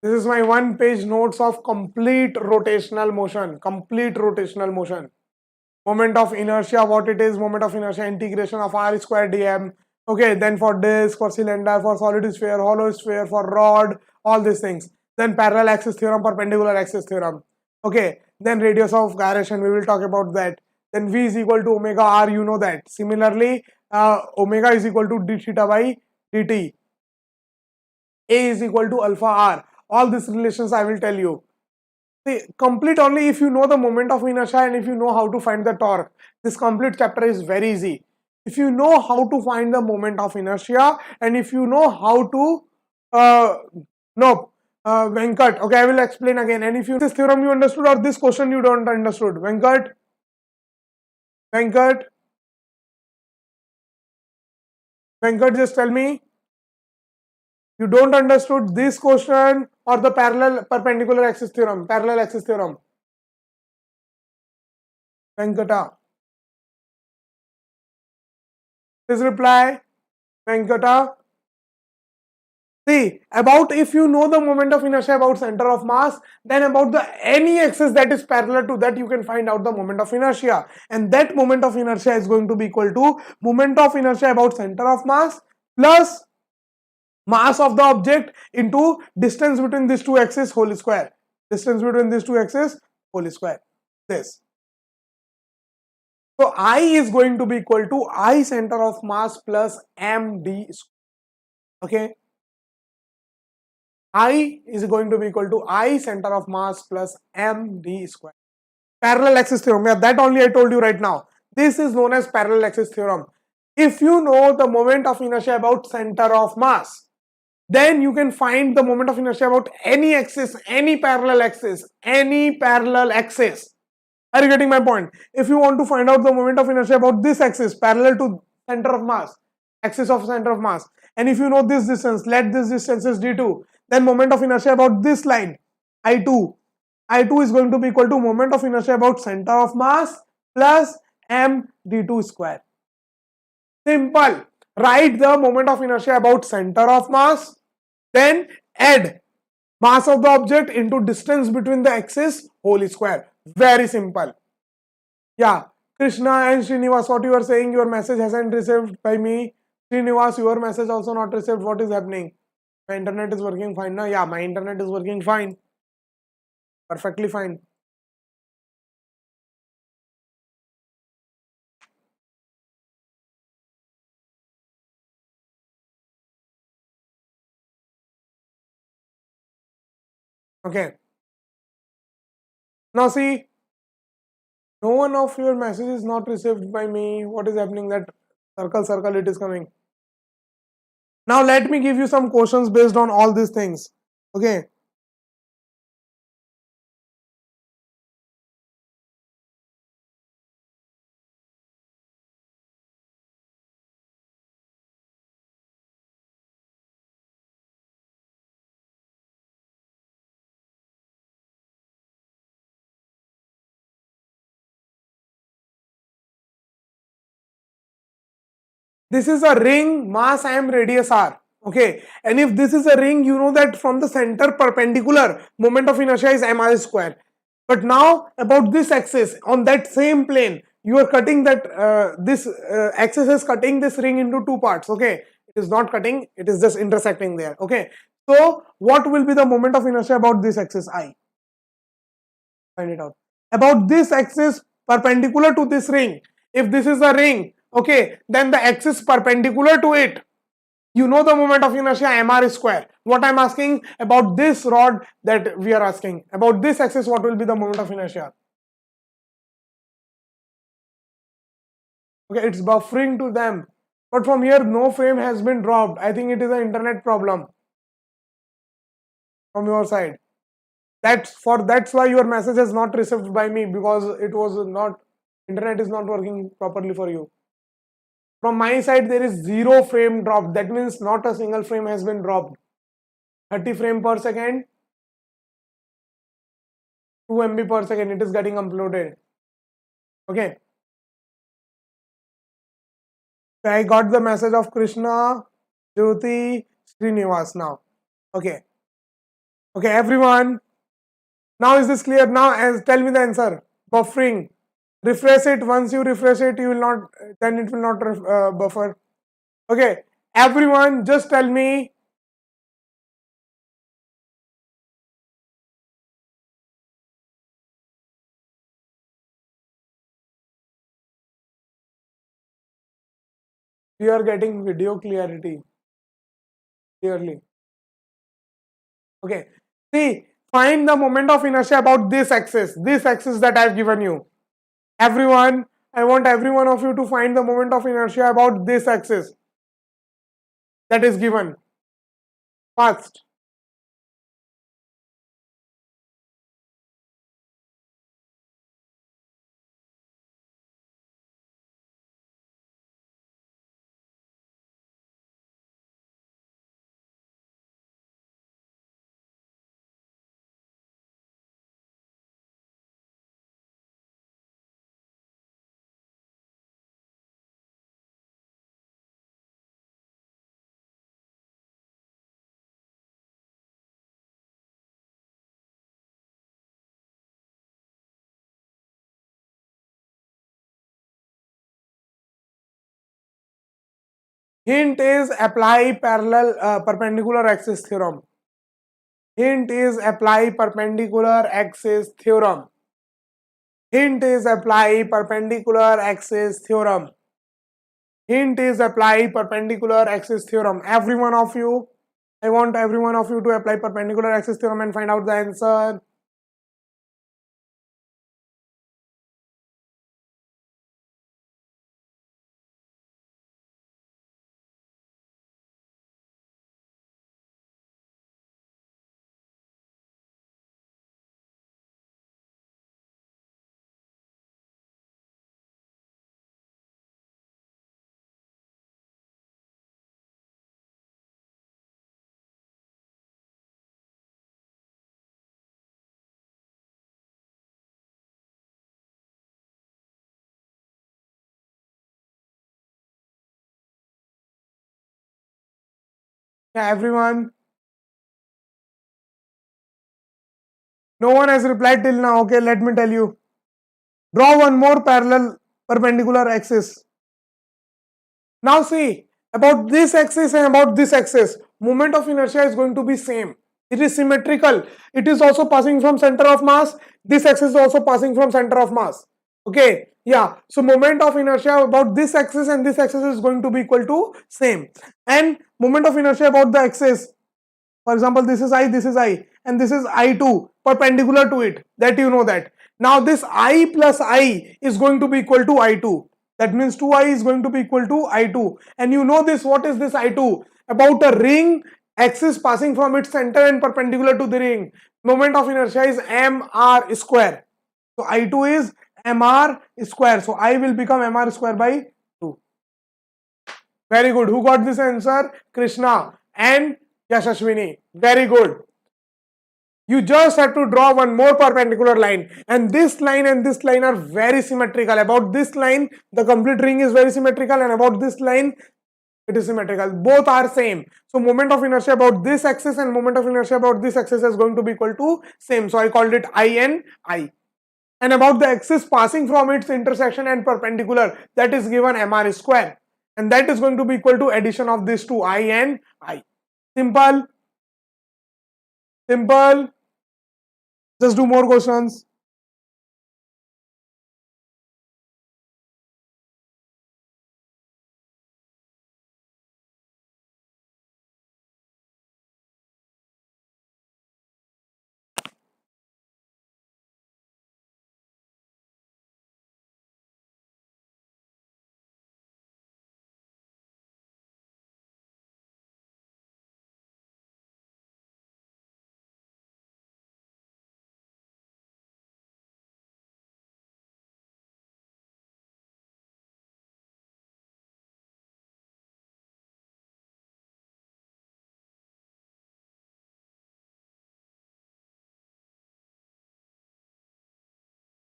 This is my 1-page notes of complete rotational motion. Complete rotational motion. Moment of inertia, what it is, moment of inertia, integration of r square dm. Okay, then for disk, for cylinder, for solid sphere, hollow sphere, for rod, all these things. Then parallel axis theorem, perpendicular axis theorem. Okay, then radius of gyration, we will talk about that. Then v is equal to omega r, you know that. Similarly, omega is equal to d theta by dt. A is equal to alpha r. All these relations I will tell you. See, complete only if you know the moment of inertia and if you know how to find the torque. This complete chapter is very easy. If you know how to find the moment of inertia and if you know how to Venkat, okay, I will explain again. And if you this theorem you understood or this question you don't understood, Venkat, just tell me. You don't understood this question or the parallel perpendicular axis theorem, parallel axis theorem. Venkata. Please reply. Venkata. See, about if you know the moment of inertia about center of mass, then about the any axis that is parallel to that, you can find out the moment of inertia. And that moment of inertia is going to be equal to moment of inertia about center of mass plus mass of the object into distance between these two axes whole square. Distance between these two axes whole square. This. So I is going to be equal to I center of mass plus md square. Okay. I is going to be equal to I center of mass plus md square. Parallel axis theorem. Yeah, that only I told you right now. This is known as parallel axis theorem. If you know the moment of inertia about center of mass, then you can find the moment of inertia about any axis, any parallel axis, any parallel axis. Are you getting my point? If you want to find out the moment of inertia about this axis parallel to center of mass, axis of center of mass, and if you know this distance, let this distance is d2, then moment of inertia about this line, I2 is going to be equal to moment of inertia about center of mass plus m d2 square. Simple. Write the moment of inertia about center of mass, then add mass of the object into distance between the axis whole square. Very simple. Yeah, Krishna and Srinivas, what you are saying, your message hasn't received by me. Srinivas, your message also not received. What is happening? My internet is working fine now. Yeah, my internet is working fine. Perfectly fine. Okay. Now see, no one of your message is not received by me. What is happening? That circle it is coming. Now let me give you some questions based on all these things. Okay. This is a ring, mass m, radius r. Okay, and if this is a ring, you know that from the center perpendicular, moment of inertia is mr square. But now about this axis, on that same plane, you are cutting that, this axis is cutting this ring into two parts. Okay, it is not cutting, it is just intersecting there. Okay, so what will be the moment of inertia about this axis I? Find it out. About this axis perpendicular to this ring, if this is a ring, okay, then the axis perpendicular to it, you know the moment of inertia mr square. What I'm asking about this rod, that we are asking about this axis, what will be the moment of inertia? Okay, it's buffering to them, but from here no frame has been dropped. I think it is an internet problem from your side. That's why your message is not received by me, because it was not, internet is not working properly for you. From my side there is zero frame drop. That means not a single frame has been dropped. 30 frame per second, 2 MB per second, it is getting uploaded. Okay. So I got the message of Krishna, Jyoti, Srinivas now. Okay. Okay, everyone. Now is this clear? Now tell me the answer. Buffering. Refresh it. Once you refresh it, you will not, then it will not buffer. Okay. Everyone, just tell me. We are getting video clarity clearly. Okay. See, find the moment of inertia about this axis that I have given you. Everyone, I want every one of you to find the moment of inertia about this axis that is given. Fast. Hint is apply perpendicular axis theorem. Hint is apply perpendicular axis theorem. Hint is apply perpendicular axis theorem. Hint is apply perpendicular axis theorem. Every one of you, I want every one of you to apply perpendicular axis theorem and find out the answer. Yeah, everyone. No one has replied till now. Okay, let me tell you. Draw one more parallel perpendicular axis. Now see, about this axis and about this axis, moment of inertia is going to be same. It is symmetrical. It is also passing from center of mass. This axis is also passing from center of mass. Okay, yeah. So moment of inertia about this axis and this axis is going to be equal to same. And moment of inertia about the axis, for example, this is I, and this is I2 perpendicular to it. That you know that. Now this I plus I is going to be equal to I2. That means 2I is going to be equal to I2. And you know this, what is this I2? About a ring axis passing from its center and perpendicular to the ring. Moment of inertia is mr square. So I2 is mr square. So I will become mr square by 2. Very good. Who got this answer? Krishna and Yashashwini. Very good. You just have to draw one more perpendicular line, and this line and this line are very symmetrical. About this line, the complete ring is very symmetrical, and about this line, it is symmetrical. Both are same. So moment of inertia about this axis and moment of inertia about this axis is going to be equal to same. So I called it I and I. And about the axis passing from its intersection and perpendicular, that is given mr square. And that is going to be equal to addition of these two, I and I. Simple. Simple. Just do more questions.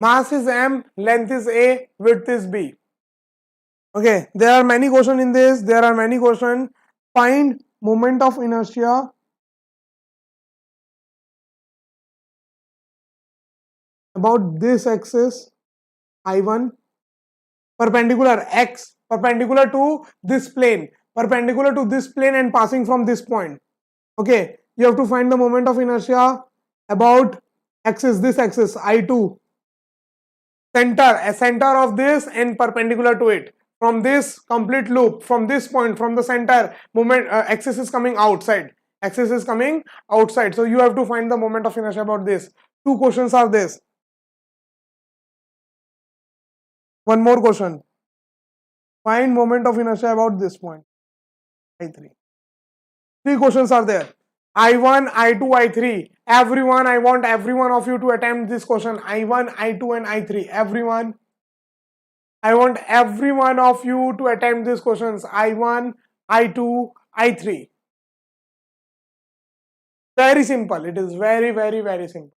Mass is m, length is a, width is b. Okay, there are many questions in this. There are many questions. Find moment of inertia about this axis I1 perpendicular x perpendicular to this plane, perpendicular to this plane and passing from this point. Okay, you have to find the moment of inertia about axis, this axis I2, center of this and perpendicular to it. From this complete loop, from this point, from the center, moment axis is coming outside. Axis is coming outside. So you have to find the moment of inertia about this. Two questions are this. One more question. Find moment of inertia about this point. I3. Three questions are there. I1, I2, I3. Everyone, I want every one of you to attempt this question. I1, I2 and I3. Everyone. I want every one of you to attempt these questions. I1, I2, I3. Very simple. It is very, very, very simple.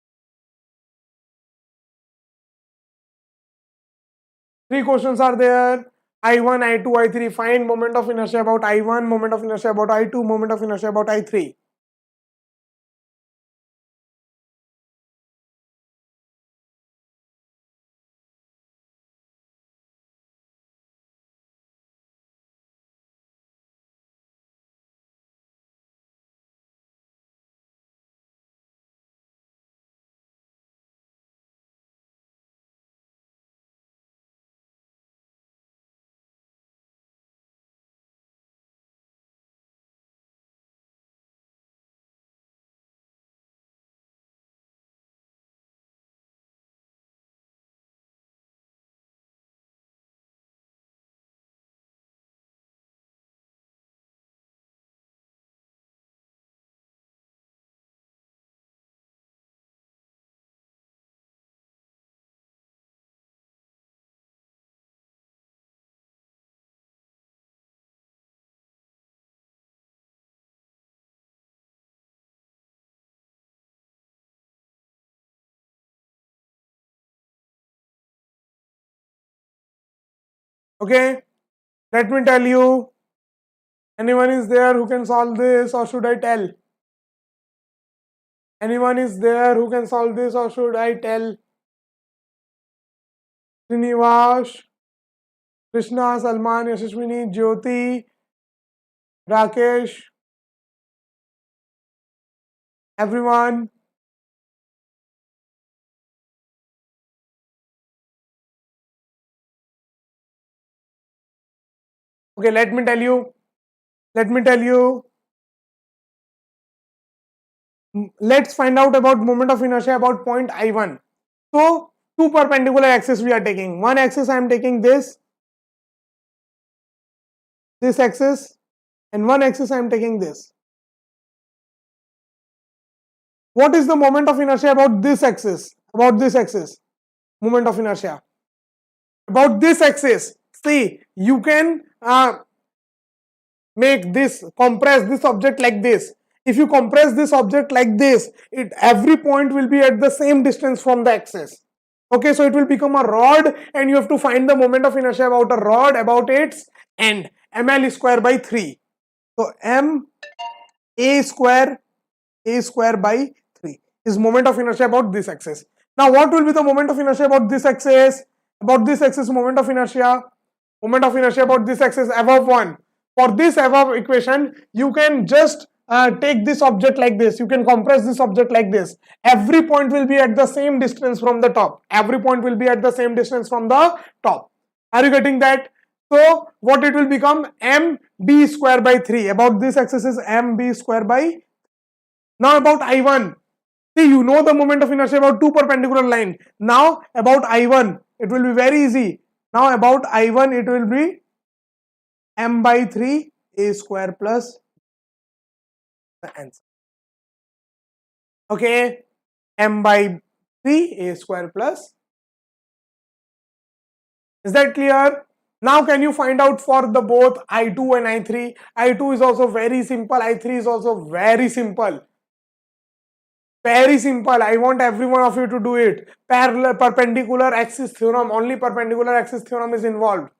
Three questions are there. I1, I2, I3. Find moment of inertia about I1, moment of inertia about I2, moment of inertia about I3. Okay, let me tell you. Anyone is there who can solve this, or should I tell? Anyone is there who can solve this, or should I tell? Srinivas, Krishna, Salman, Yashaswini, Jyoti, Rakesh, everyone. Okay, let me tell you. Let's find out about moment of inertia about point I1. So, two perpendicular axes we are taking. One axis I am taking this axis, and one axis I am taking this. What is the moment of inertia about this axis? Moment of inertia. About this axis. See, you can make this, compress this object like this. If you compress this object like this, every point will be at the same distance from the axis. Okay, so it will become a rod, and you have to find the moment of inertia about a rod, about its end. ml square by 3. So m a square by 3 is moment of inertia about this axis. Now what will be the moment of inertia about this axis? About this axis, moment of inertia about this axis above 1. For this above equation, you can just take this object like this. You can compress this object like this. Every point will be at the same distance from the top. Are you getting that? So what it will become? mb square by 3. About this axis is mb square by. Now about I1. See, you know the moment of inertia about two perpendicular lines. Now about I1, it will be very easy. Now about I1, it will be m by 3 a square plus the answer. Okay, m by 3 a square plus. Is that clear? Now can you find out for the both I2 and I3? I2 is also very simple. I3 is also very simple. Very simple. I want every one of you to do it. Perpendicular axis theorem. Only perpendicular axis theorem is involved.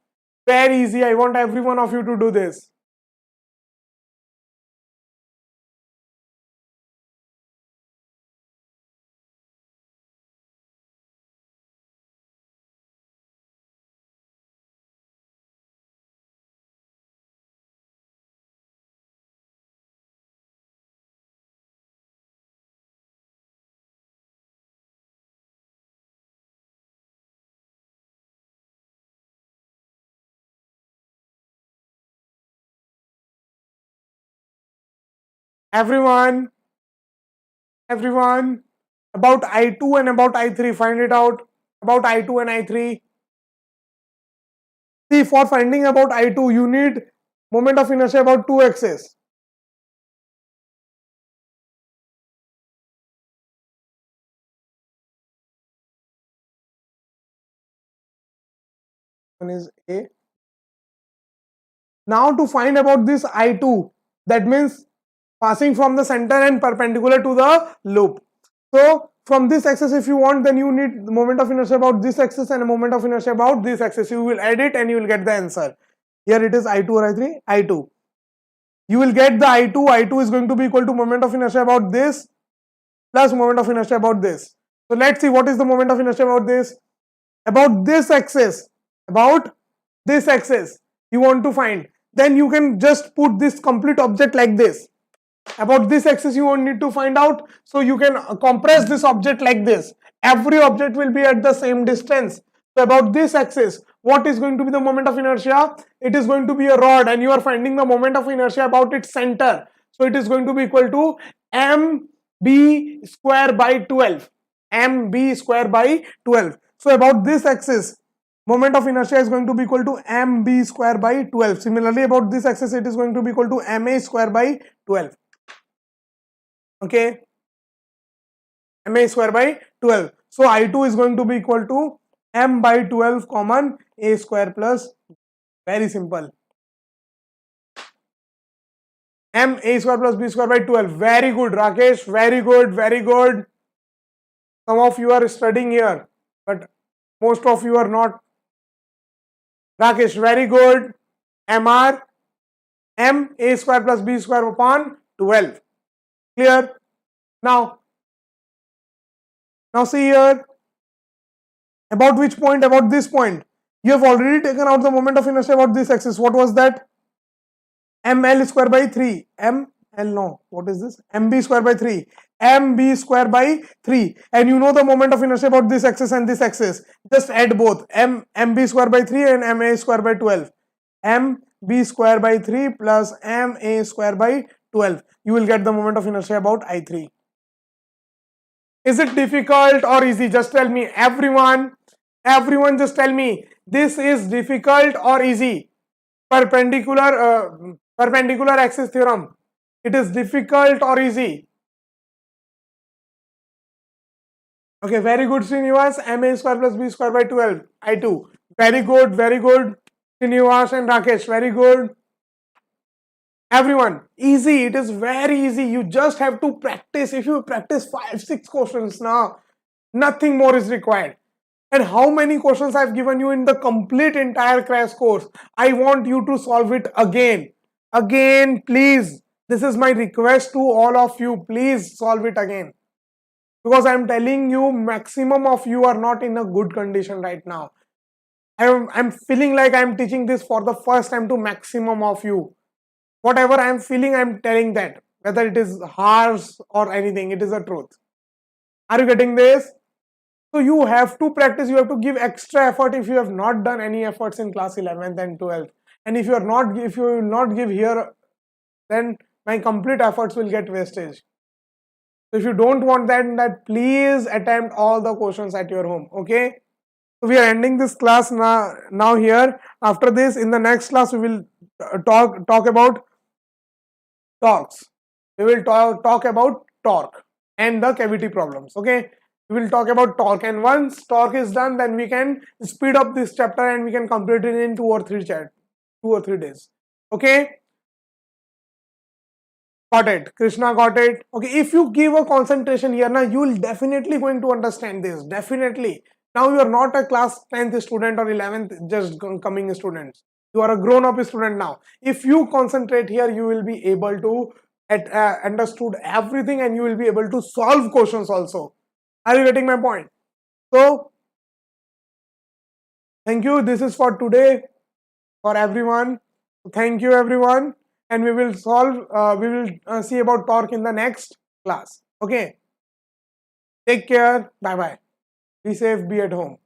Very easy. I want every one of you to do this. Everyone, about I2 and about I3, find it out. About I2 and I3. See, for finding about I2, you need moment of inertia about two axes. One is A. Now to find about this I2, that means passing from the center and perpendicular to the loop. So from this axis, if you want, then you need the moment of inertia about this axis and a moment of inertia about this axis. You will add it and you will get the answer. Here it is I2 or I3, I2. You will get the I2. I2 is going to be equal to moment of inertia about this plus moment of inertia about this. So let's see what is the moment of inertia about this. About this axis. You want to find. Then you can just put this complete object like this. About this axis you won't need to find out, so you can compress this object like this. Every object will be at the same distance. So about this axis, what is going to be the moment of inertia? It is going to be a rod, and you are finding the moment of inertia about its center. So it is going to be equal to mb square by 12. mb square by 12. So about this axis, moment of inertia is going to be equal to mb square by 12. Similarly, about this axis, it is going to be equal to ma square by 12. Okay, ma square by 12. So I2 is going to be equal to m by 12 common a square plus, very simple, m a square plus b square by 12. Very good, Rakesh. Very good, very good. Some of you are studying here, but most of you are not Rakesh, very good. MR, M A square plus B square upon 12. Clear? Now see here, about which point? About this point. You have already taken out the moment of inertia about this axis. What was that? ML square by 3. ML, no, what is this? MB square by 3. MB square by 3. And you know the moment of inertia about this axis and this axis. Just add both. MB square by 3 and MA square by 12. MB square by 3 plus MA square by 12. You will get the moment of inertia about I3. Is it difficult or easy? Just tell me. Everyone just tell me. This is difficult or easy? Perpendicular axis theorem. It is difficult or easy? Okay, very good, Srinivas. MA square plus B square by 12. I2. Very good, Srinivas and Rakesh. Very good. Everyone, easy. It is very easy. You just have to practice. If you practice 5-6 questions now, nothing more is required. And how many questions I've given you in the complete entire crash course? I want you to solve it again. Again, please. This is my request to all of you. Please solve it again. Because I'm telling you, maximum of you are not in a good condition right now. I'm feeling like I'm teaching this for the first time to maximum of you. Whatever I'm feeling, I'm telling that. Whether it is harsh or anything, it is the truth. Are you getting this? So you have to practice, you have to give extra effort if you have not done any efforts in class 11th and 12th. And if you will not give here, then my complete efforts will get wastage. So if you don't want that, please attempt all the questions at your home. Okay. So we are ending this class now here. After this, in the next class, we will talk about torques. We will talk about torque and the cavity problems. Okay. We will talk about torque, and once torque is done, then we can speed up this chapter and we can complete it in 2 or 3 days. Okay. Got it. Krishna got it. Okay. If you give a concentration here, now you will definitely going to understand this. Definitely. Now you are not a class 10th student or 11th just coming students. You are a grown-up student now. If you concentrate here, you will be able to understood everything, and you will be able to solve questions also. Are you getting my point? So, thank you. This is for today for everyone. Thank you, everyone. And we will see about torque in the next class. Okay. Take care. Bye-bye. Be safe. Be at home.